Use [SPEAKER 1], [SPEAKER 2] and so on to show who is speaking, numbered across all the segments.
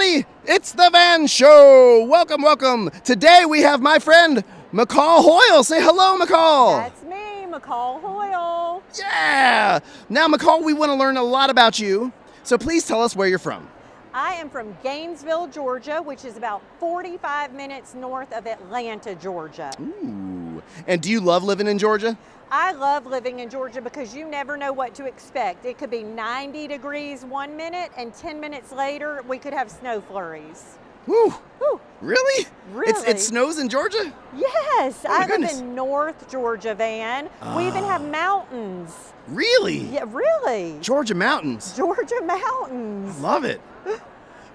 [SPEAKER 1] everybody. It's the Van Show. Welcome. Today we have my friend McCall Hoyle. Say hello, McCall.
[SPEAKER 2] That's me, McCall Hoyle.
[SPEAKER 1] Yeah. Now, McCall, we want to learn a lot about you. So please tell us where you're from.
[SPEAKER 2] I am from Gainesville, Georgia, which is about 45 minutes north of Atlanta, Georgia.
[SPEAKER 1] Ooh. And do you love living in Georgia?
[SPEAKER 2] I love living in Georgia because you never know what to expect. It could be 90 degrees 1 minute, and 10 minutes later, we could have snow flurries.
[SPEAKER 1] Woo.
[SPEAKER 2] Woo.
[SPEAKER 1] Really?
[SPEAKER 2] Really?
[SPEAKER 1] It snows in Georgia?
[SPEAKER 2] Yes.
[SPEAKER 1] Oh my
[SPEAKER 2] I
[SPEAKER 1] goodness.
[SPEAKER 2] live in North Georgia, Van. We even have mountains.
[SPEAKER 1] Really?
[SPEAKER 2] Yeah, really.
[SPEAKER 1] Georgia mountains.
[SPEAKER 2] Georgia mountains.
[SPEAKER 1] Love it.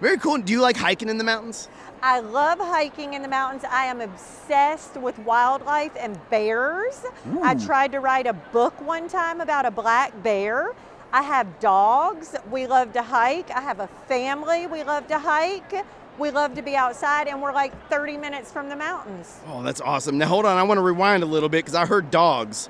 [SPEAKER 1] Very cool. Do you like hiking in the mountains?
[SPEAKER 2] I love hiking in the mountains. I am obsessed with wildlife and bears.
[SPEAKER 1] Ooh.
[SPEAKER 2] I tried to write a book one time about a black bear. I have dogs. We love to hike. I have a family. We love to hike. We love to be outside, and we're like 30 minutes from the mountains.
[SPEAKER 1] Oh, that's awesome. Now, hold on. I want to rewind a little bit because I heard dogs.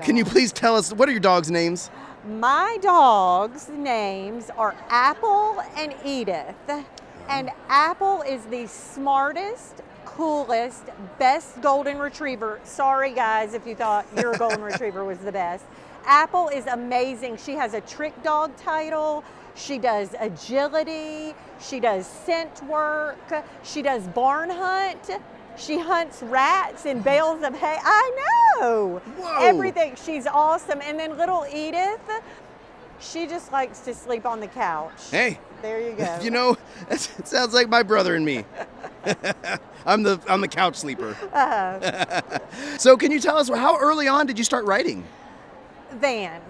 [SPEAKER 1] Can you please tell us, what are your dogs' names?
[SPEAKER 2] My dogs' names are Apple and Edith. And Apple is the smartest, coolest, best golden retriever. Sorry, guys, if you thought your golden retriever was the best. Apple is amazing. She has a trick dog title. She does agility. She does scent work. She does barn hunt. She hunts rats in bales of hay. I know.
[SPEAKER 1] Whoa.
[SPEAKER 2] Everything. She's awesome. And then little Edith, she just likes to sleep on the couch.
[SPEAKER 1] Hey.
[SPEAKER 2] There you go.
[SPEAKER 1] You know, it sounds like my brother and me. I'm the couch sleeper. So can you tell us, how early on did you start writing?
[SPEAKER 2] Van,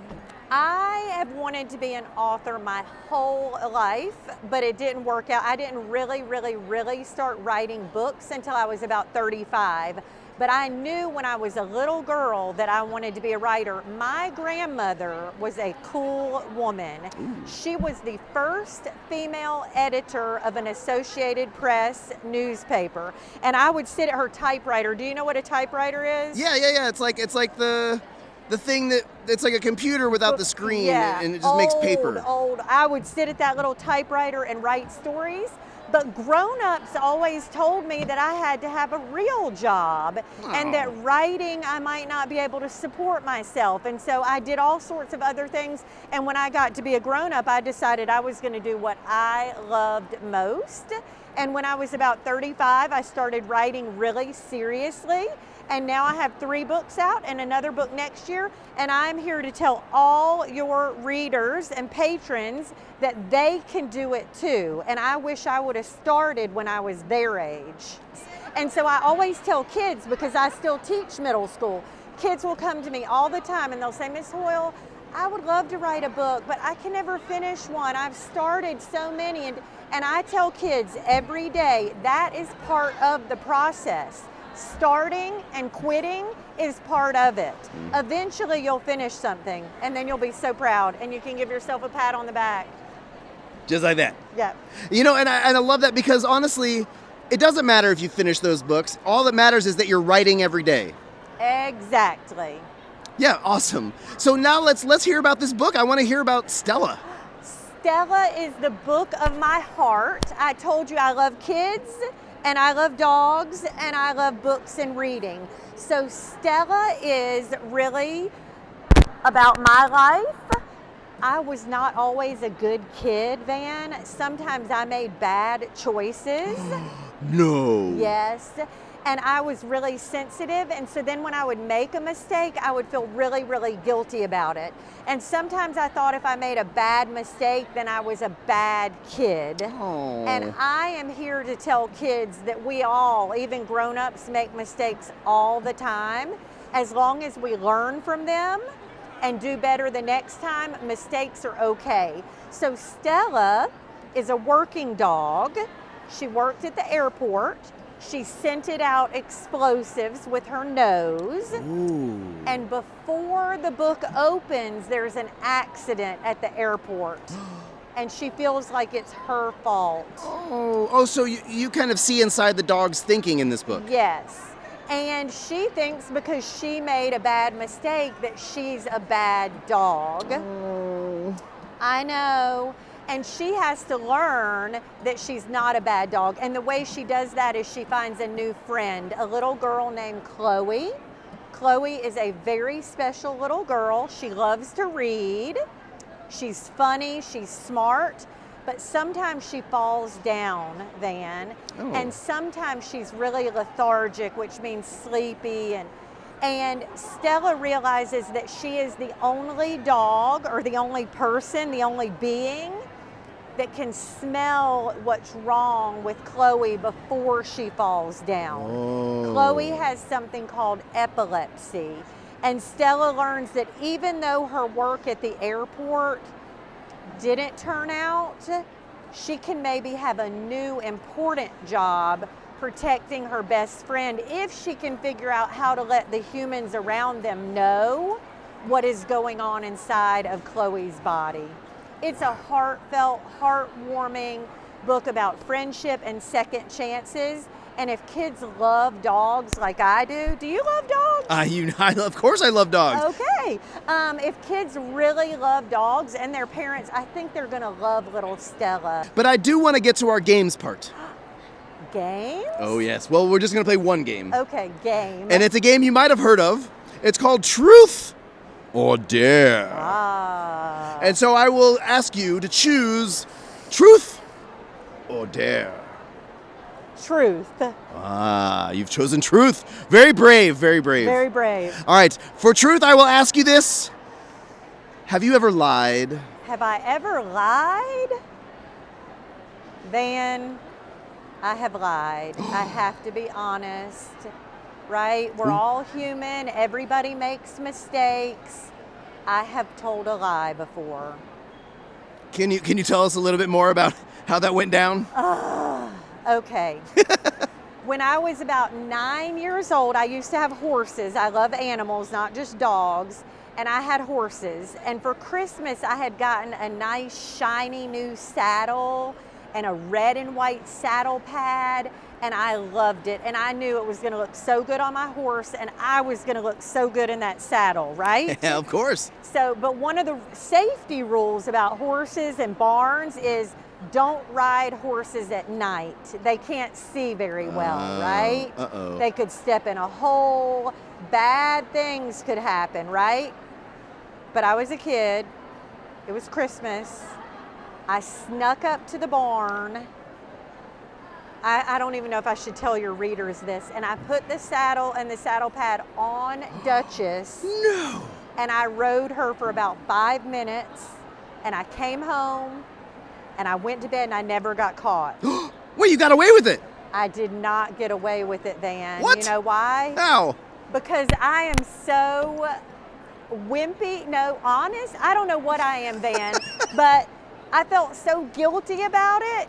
[SPEAKER 2] I have wanted to be an author my whole life, but it didn't work out. I didn't really start writing books until I was about 35. But I knew when I was a little girl that I wanted to be a writer. My grandmother was a cool woman.
[SPEAKER 1] Ooh.
[SPEAKER 2] She was the first female editor of an Associated Press newspaper. And I would sit at her typewriter. Do you know what a typewriter is?
[SPEAKER 1] Yeah. It's like the thing that, it's like a computer without the screen,
[SPEAKER 2] yeah,
[SPEAKER 1] and it just makes paper.
[SPEAKER 2] Old. I would sit at that little typewriter and write stories. But grown-ups always told me that I had to have a real job and that writing, I might not be able to support myself. And so I did all sorts of other things. And when I got to be a grown-up, I decided I was going to do what I loved most. And when I was about 35, I started writing really seriously. And now I have 3 books out and another book next year. And I'm here to tell all your readers and patrons that they can do it too. And I wish I would have started when I was their age. And so I always tell kids, because I still teach middle school, kids will come to me all the time and they'll say, Miss Hoyle, I would love to write a book, but I can never finish one. I've started so many. And I tell kids every day, that is part of the process. Starting and quitting is part of it. Eventually you'll finish something and then you'll be so proud and you can give yourself a pat on the back.
[SPEAKER 1] Just like that.
[SPEAKER 2] Yeah.
[SPEAKER 1] You know, and I love that because honestly, it doesn't matter if you finish those books. All that matters is that you're writing every day.
[SPEAKER 2] Exactly.
[SPEAKER 1] Yeah, awesome. So now let's hear about this book. I want to hear about Stella.
[SPEAKER 2] Stella is the book of my heart. I told you I love kids and I love dogs and I love books and reading. So Stella is really about my life. I was not always a good kid, Van. Sometimes I made bad choices.
[SPEAKER 1] No.
[SPEAKER 2] Yes. And I was really sensitive. And so then when I would make a mistake, I would feel really guilty about it. And sometimes I thought if I made a bad mistake, then I was a bad kid.
[SPEAKER 1] Oh.
[SPEAKER 2] And I am here to tell kids that we all, even grown-ups, make mistakes all the time. As long as we learn from them and do better the next time, mistakes are okay. So Stella is a working dog. She worked at the airport. She scented out explosives with her nose.
[SPEAKER 1] Ooh.
[SPEAKER 2] And before the book opens, there's an accident at the airport. And she feels like it's her fault.
[SPEAKER 1] Oh, so you kind of see inside the dog's thinking in this book.
[SPEAKER 2] Yes. And she thinks because she made a bad mistake that she's a bad dog.
[SPEAKER 1] Oh.
[SPEAKER 2] I know. And she has to learn that she's not a bad dog. And the way she does that is she finds a new friend, a little girl named Chloe. Chloe is a very special little girl. She loves to read. She's funny, she's smart, but sometimes she falls down, Van.
[SPEAKER 1] Oh.
[SPEAKER 2] And sometimes she's really lethargic, which means sleepy. And Stella realizes that she is the only dog or the only person, the only being that can smell what's wrong with Chloe before she falls down.
[SPEAKER 1] Oh.
[SPEAKER 2] Chloe has something called epilepsy. And Stella learns that even though her work at the airport didn't turn out, she can maybe have a new important job protecting her best friend if she can figure out how to let the humans around them know what is going on inside of Chloe's body. It's a heartfelt, heartwarming book about friendship and second chances. And if kids love dogs like I do you love dogs?
[SPEAKER 1] Of course I love dogs.
[SPEAKER 2] Okay. If kids really love dogs and their parents, I think they're going to love little Stella.
[SPEAKER 1] But I do want to get to our games part.
[SPEAKER 2] Games?
[SPEAKER 1] Oh, yes. Well, we're just going to play one game.
[SPEAKER 2] Okay, game.
[SPEAKER 1] And it's a game you might have heard of. It's called Truth or Dare.
[SPEAKER 2] Ah.
[SPEAKER 1] And so I will ask you to choose Truth or Dare.
[SPEAKER 2] Truth.
[SPEAKER 1] Ah, you've chosen Truth. Very brave, very brave.
[SPEAKER 2] Very brave.
[SPEAKER 1] All right, for Truth, I will ask you this. Have you ever lied?
[SPEAKER 2] Have I ever lied? Van, I have lied. I have to be honest, right? We're all human. Everybody makes mistakes. I have told a lie before.
[SPEAKER 1] Can you tell us a little bit more about how that went down?
[SPEAKER 2] Okay. When I was about 9 years old, I used to have horses. I love animals, not just dogs. And I had horses. And for Christmas, I had gotten a nice, shiny new saddle and a red and white saddle pad. And I loved it. And I knew it was going to look so good on my horse. And I was going to look so good in that saddle, right?
[SPEAKER 1] Yeah, of course.
[SPEAKER 2] So, but one of the safety rules about horses and barns is don't ride horses at night. They can't see very well, right?
[SPEAKER 1] Uh-oh.
[SPEAKER 2] They could step in a hole. Bad things could happen, right? But I was a kid. It was Christmas. I snuck up to the barn. I don't even know if I should tell your readers this. And I put the saddle and the saddle pad on Duchess.
[SPEAKER 1] No.
[SPEAKER 2] And I rode her for about 5 minutes. And I came home. And I went to bed and I never got caught.
[SPEAKER 1] Wait, you got away with it?
[SPEAKER 2] I did not get away with it, Van.
[SPEAKER 1] What?
[SPEAKER 2] You know why?
[SPEAKER 1] How?
[SPEAKER 2] Because I am so wimpy. No, honest. I don't know what I am, Van. But I felt so guilty about it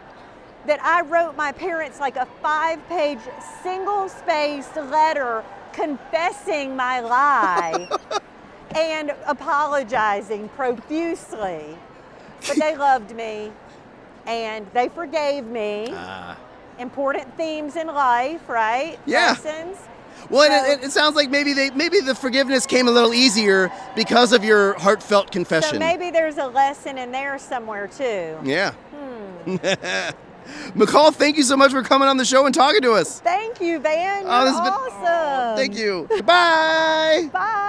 [SPEAKER 2] that I wrote my parents like a 5-page single-spaced letter confessing my lie and apologizing profusely. But they loved me. And they forgave me. Important themes in life, right?
[SPEAKER 1] Yeah.
[SPEAKER 2] Lessons.
[SPEAKER 1] Well,
[SPEAKER 2] So-
[SPEAKER 1] it sounds like maybe the forgiveness came a little easier because of your heartfelt confession.
[SPEAKER 2] So maybe there's a lesson in there somewhere too.
[SPEAKER 1] Yeah. McCall, thank you so much for coming on the show and talking to us.
[SPEAKER 2] Thank you, Van. You're
[SPEAKER 1] Oh, this has been
[SPEAKER 2] awesome.
[SPEAKER 1] Thank you. Bye.
[SPEAKER 2] Bye.